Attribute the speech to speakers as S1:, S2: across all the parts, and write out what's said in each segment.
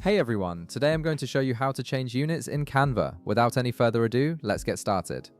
S1: Hey everyone, today I'm going to show you how to change units in Canva. Without any further ado, let's get started.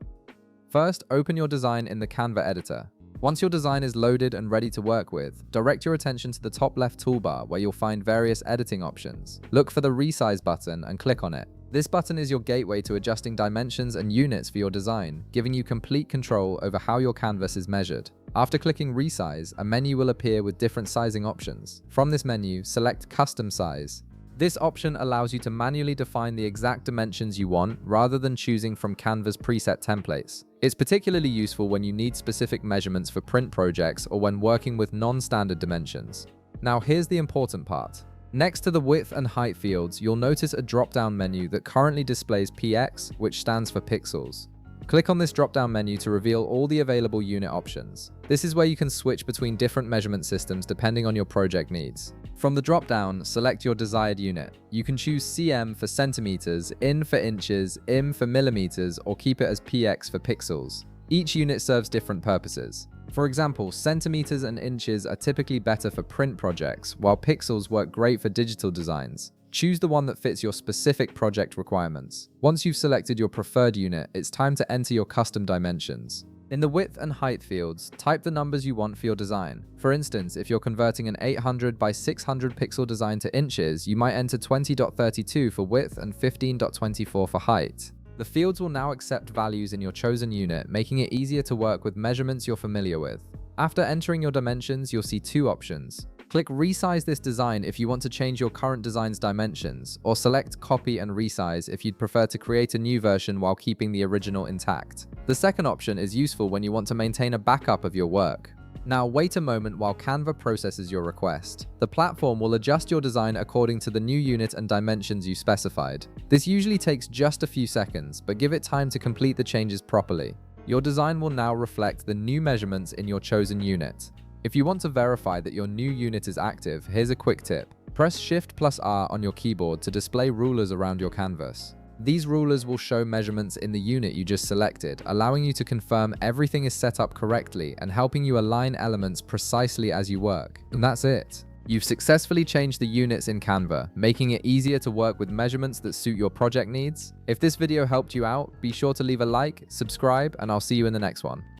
S1: First, open your design in the Canva editor. Once your design is loaded and ready to work with, direct your attention to the top left toolbar where you'll find various editing options. Look for the Resize button and click on it. This button is your gateway to adjusting dimensions and units for your design, giving you complete control over how your canvas is measured. After clicking Resize, a menu will appear with different sizing options. From this menu, select Custom Size. This option allows you to manually define the exact dimensions you want rather than choosing from Canva's preset templates. It's particularly useful when you need specific measurements for print projects or when working with non-standard dimensions. Now here's the important part. Next to the width and height fields, you'll notice a drop-down menu that currently displays PX, which stands for pixels. Click on this drop-down menu to reveal all the available unit options. This is where you can switch between different measurement systems depending on your project needs. From the drop-down, select your desired unit. You can choose cm for centimeters, in for inches, im for millimeters, or keep it as px for pixels. Each unit serves different purposes. For example, centimeters and inches are typically better for print projects, while pixels work great for digital designs. Choose the one that fits your specific project requirements. Once you've selected your preferred unit, it's time to enter your custom dimensions. In the width and height fields, type the numbers you want for your design. For instance, if you're converting an 800 by 600 pixel design to inches, you might enter 20.32 for width and 15.24 for height. The fields will now accept values in your chosen unit, making it easier to work with measurements you're familiar with. After entering your dimensions, you'll see two options. Click Resize this design if you want to change your current design's dimensions, or select Copy and Resize if you'd prefer to create a new version while keeping the original intact. The second option is useful when you want to maintain a backup of your work. Now wait a moment while Canva processes your request. The platform will adjust your design according to the new unit and dimensions you specified. This usually takes just a few seconds, but give it time to complete the changes properly. Your design will now reflect the new measurements in your chosen unit. If you want to verify that your new unit is active, here's a quick tip. Press Shift+R on your keyboard to display rulers around your canvas. These rulers will show measurements in the unit you just selected, allowing you to confirm everything is set up correctly and helping you align elements precisely as you work. And that's it. You've successfully changed the units in Canva, making it easier to work with measurements that suit your project needs. If this video helped you out, be sure to leave a like, subscribe, and I'll see you in the next one.